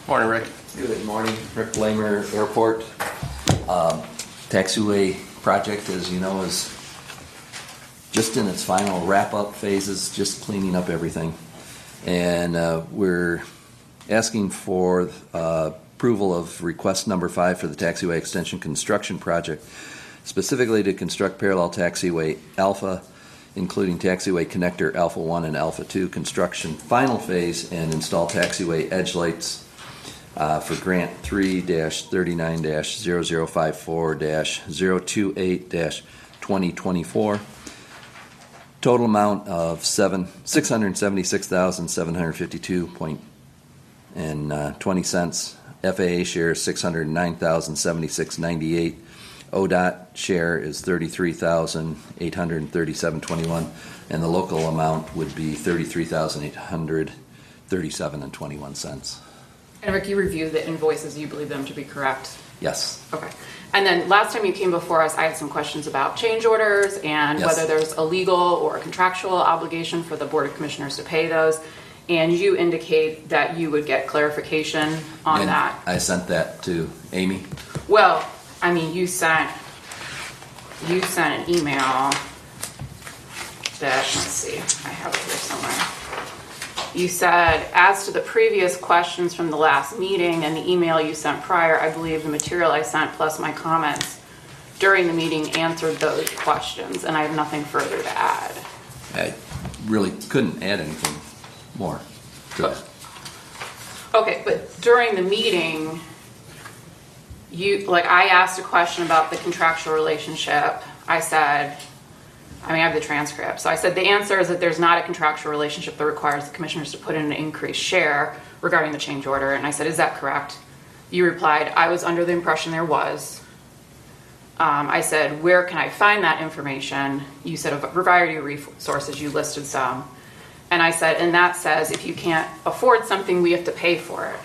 Morning, Rick. Good morning, Rick Blamer, Airport. Taxiway project, as you know, is just in its final wrap-up phases, just cleaning up everything. And we're asking for approval of request number 5 for the taxiway extension construction project, specifically to construct parallel taxiway Alpha, including taxiway connector Alpha 1 and Alpha 2 construction final phase, and install taxiway edge lights for grant 3-39-0054-028-2024. Total amount of $676,752.20. FAA share is $609,076.98. ODOT share is $33,837.21, and the local amount would be $33,837.21. And Rick, you reviewed the invoices. You believe them to be correct? Yes. Okay. And then last time you came before us, I had some questions about change orders and Yes. whether there's a legal or a contractual obligation for the Board of Commissioners to pay those. And you indicate that you would get clarification on And that. I sent that to Amy. Well, I mean, you sent an email that, let's see, I have it here somewhere. You said, as to the previous questions from the last meeting and the email you sent prior, I believe the material I sent plus my comments during the meeting answered those questions, and I have nothing further to add. I really couldn't add anything more to it. Okay, but during the meeting, I asked a question about the contractual relationship. I said, I have the transcript. So I said, the answer is that there's not a contractual relationship that requires the commissioners to put in an increased share regarding the change order. And I said, is that correct? You replied, I was under the impression there was. I said, where can I find that information? You said a variety of resources, you listed some. And I said, and that says if you can't afford something, we have to pay for it.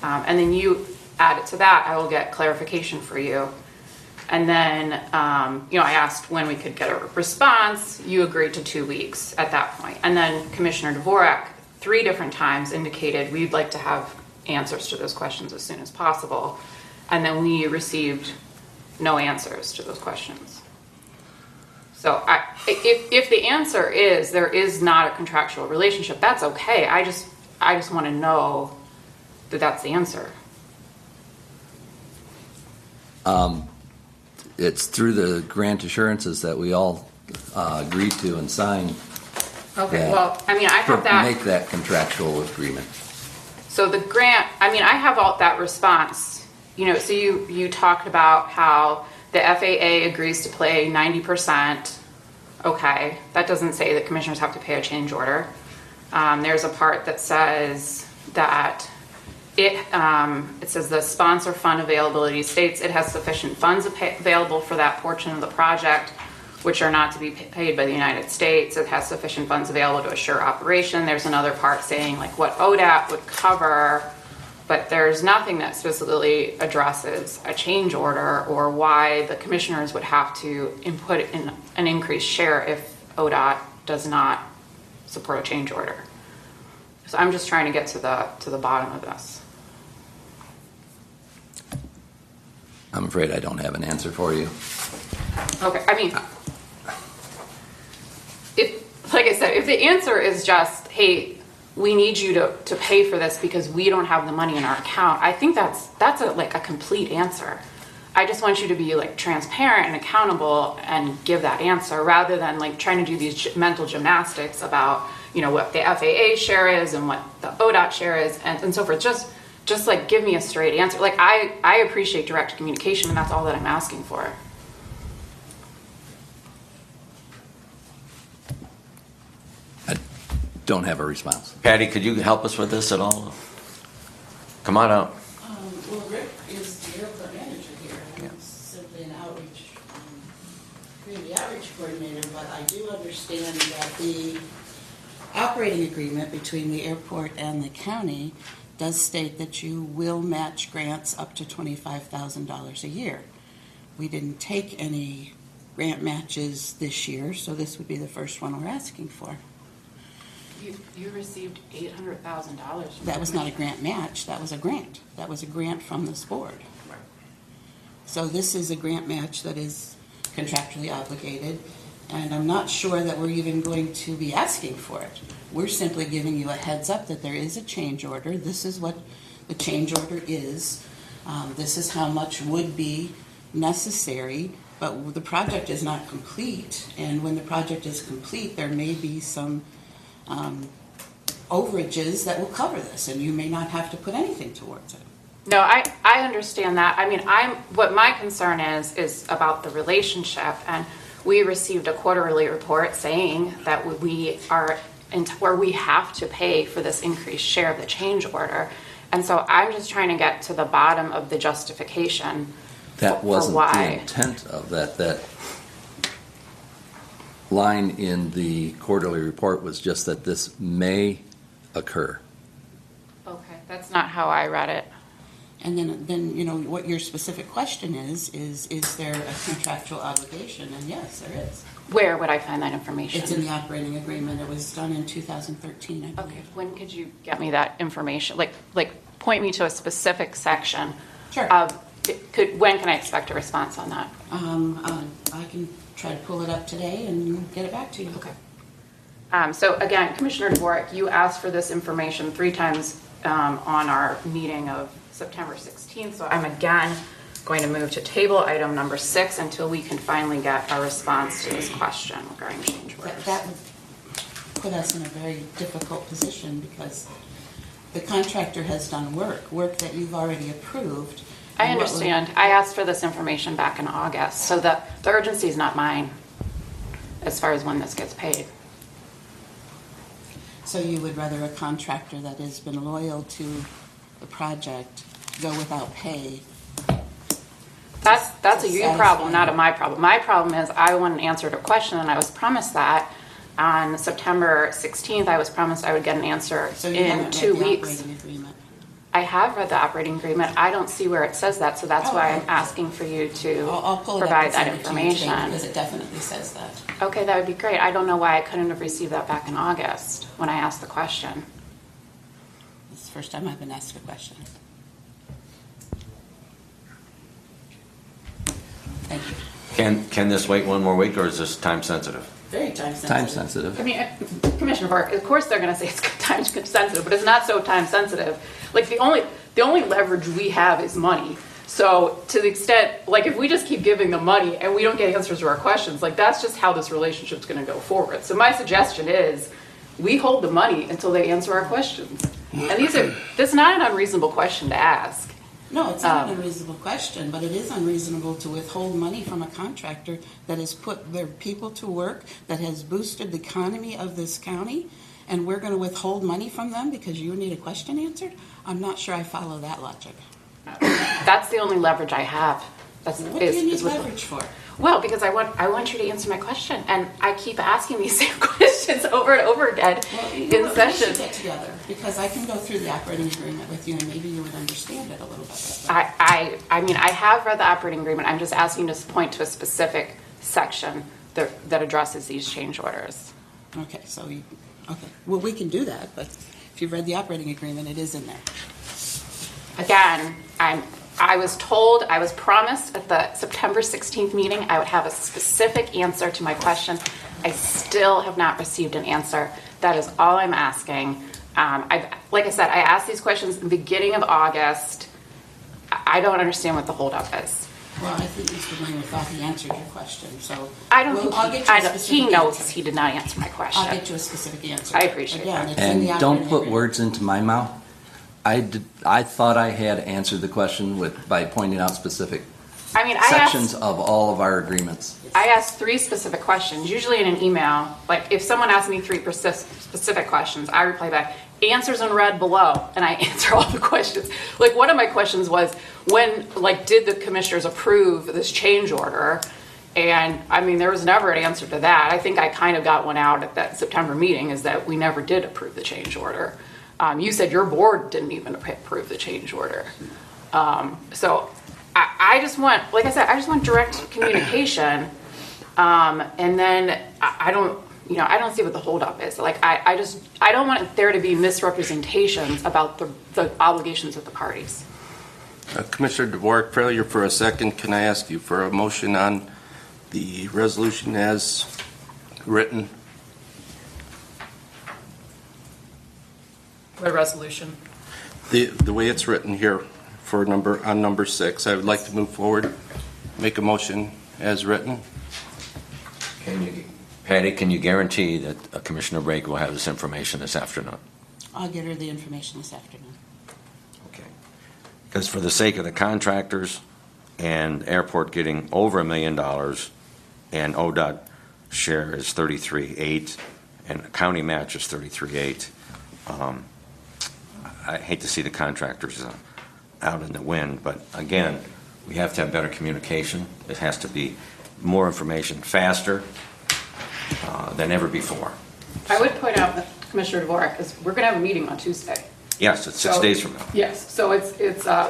And then you added to that, I will get clarification for you. And then, I asked when we could get a response. You agreed to 2 weeks at that point. And then Commissioner Dvorak 3 different times indicated we'd like to have answers to those questions as soon as possible. And then we received no answers to those questions. So if the answer is there is not a contractual relationship, that's okay. I just want to know that that's the answer. It's through the grant assurances that we all agreed to and signed. Okay, well, I have that. Make that contractual agreement. So the grant, I have all that response. So you talked about how the FAA agrees to pay 90%. Okay, that doesn't say that commissioners have to pay a change order. There's a part that says that it says the sponsor fund availability states it has sufficient funds available for that portion of the project, which are not to be paid by the United States. It has sufficient funds available to assure operation. There's another part saying what ODOT would cover, but there's nothing that specifically addresses a change order or why the commissioners would have to input in an increased share if ODOT does not support a change order. So I'm just trying to get to the bottom of this. I'm afraid I don't have an answer for you. Okay, like I said, if the answer is just, hey, we need you to pay for this because we don't have the money in our account, I think that's a complete answer. I just want you to be transparent and accountable and give that answer rather than trying to do these mental gymnastics about what the FAA share is and what the ODOT share is and so forth. Just give me a straight answer. I appreciate direct communication, and that's all that I'm asking for. I don't have a response. Patty, could you help us with this at all? Come on up. Well, Rick is the airport manager here. Yeah. I'm simply an community outreach coordinator, but I do understand that the operating agreement between the airport and the county does state that you will match grants up to $25,000 a year. We didn't take any grant matches this year, so this would be the first one we're asking for. You received $800,000. That was not a grant match, that was a grant. That was a grant from this board. Right. So this is a grant match that is contractually obligated, and I'm not sure that we're even going to be asking for it. We're simply giving you a heads up that there is a change order. This is what the change order is. This is how much would be necessary, but the project is not complete, and when the project is complete, there may be some overages that will cover this, and you may not have to put anything towards it. No, I understand that. I mean, what my concern is about the relationship, and we received a quarterly report saying that we are, where we have to pay for this increased share of the change order. And so I'm just trying to get to the bottom of the justification That for wasn't the why. intent of that line in the quarterly report was just that this may occur. Okay, that's not how I read it. And then you know, what your specific question is there a contractual obligation? And yes, there is. Where would I find that information? It's in the operating agreement. It was done in 2013, I believe. Okay, when could you get me that information? Like point me to a specific section. Sure. When can I expect a response on that? I can try to pull it up today and get it back to you. Okay. So again, Commissioner Dvorak, you asked for this information 3 times on our meeting of September 16th. So I'm again going to move to table item number 6 until we can finally get a response to this question regarding change orders. That would put us in a very difficult position because the contractor has done work that you've already approved. I And what would- understand. I asked for this information back in August, so the urgency is not mine as far as when this gets paid. So you would rather a contractor that has been loyal to the project go without pay? That's a you Satisfying. problem, not a my problem. My problem is I want an answer to a question, and I was promised that on September 16th. I was promised I would get an answer So you in haven't 2 read the weeks. operating agreement? I have read the operating agreement. I don't see where it says that, so that's Oh, why I'm okay. asking for you to I'll pull it up provide and that send it to you today information. because it definitely says that. Okay, that would be great. I don't know why I couldn't have received that back in August when I asked the question. It's the first time I've been asked a question. Thank you. Can this wait one more week, or is this time sensitive? Very time sensitive. Time sensitive. I mean, Commissioner Park, of course they're gonna say it's time sensitive, but it's not so time sensitive. Like, the only leverage we have is money. So to the extent, like, if we just keep giving them money and we don't get answers to our questions, like, that's just how this relationship's gonna go forward. So my suggestion is, we hold the money until they answer our questions. And this is not an unreasonable question to ask. No, it's not an unreasonable question, but it is unreasonable to withhold money from a contractor that has put their people to work, that has boosted the economy of this county, and we're going to withhold money from them because you need a question answered? I'm not sure I follow that logic. That's the only leverage I have. What do you need leverage for? Well, because I want you to answer my question, and I keep asking these same questions over and over again Well, you know in what, we should session. get together, because I can go through the operating agreement with you, and maybe you would understand it a little bit better. I mean, I have read the operating agreement. I'm just asking you to point to a specific section that addresses these change orders. Okay, okay. Well, we can do that, but if you've read the operating agreement, it is in there. Again, I was promised at the September 16th meeting, I would have a specific answer to my question. I still have not received an answer. That is all I'm asking. Like I said, I asked these questions in the beginning of August. I don't understand what the holdup is. Well, I think Mr. Blaine thought he answered your question, so. I don't Well, think I'll get you a he specific knows answer. he did not answer my question. I'll get you a specific answer. I appreciate Again, that. it's in And the don't operating put agreement. words into my mouth. I thought I had answered the question by pointing out specific I mean, I sections asked, of all of our agreements. I asked 3 specific questions, usually in an email. Like, if someone asks me 3 specific questions, I reply back, answers in red below, and I answer all the questions. Like, one of my questions was, did the commissioners approve this change order? And, I mean, there was never an answer to that. I think I kind of got one out at that September meeting, is that we never did approve the change order. You said your board didn't even approve the change order. So I just want, like I said, I just want direct communication. And then I don't, I don't see what the holdup is. Like, I don't want there to be misrepresentations about the obligations of the parties. Commissioner DeWark, failure for a second. Can I ask you for a motion on the resolution as written? The resolution. The way it's written here for number 6, I would like to move forward, make a motion as written. Patty, can you guarantee that Commissioner Brake will have this information this afternoon? I'll get her the information this afternoon. Okay. Because for the sake of the contractors and airport getting over $1 million, and ODOT share is 33.8, and the county match is 33.8, I hate to see the contractors out in the wind, but again, we have to have better communication. It has to be more information faster than ever before. I would point out that Commissioner Dvorak, is we're going to have a meeting on Tuesday. Yes, it's 6 So- days from now. Yes, so it's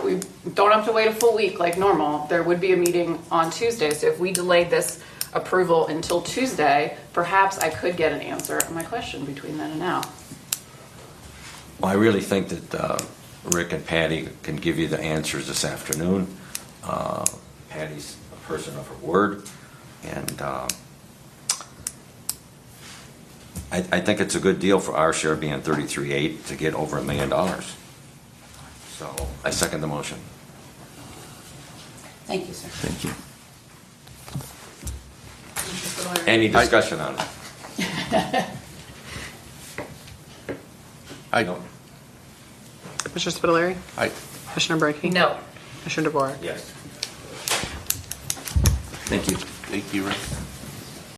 we don't have to wait a full week like normal. There would be a meeting on Tuesday, so if we delayed this approval until Tuesday, perhaps I could get an answer on my question between then and now. Well, I really think that Rick and Patty can give you the answers this afternoon. Patty's a person of her word, and I think it's a good deal for our share being 33.8 to get over $1 million. So I second the motion. Thank you, sir. Thank you. Any discussion on it? I Commissioner Spitaleri? Aye. Commissioner Brackey? No. Commissioner DeWark? Yes. Thank you. Thank you, Rick.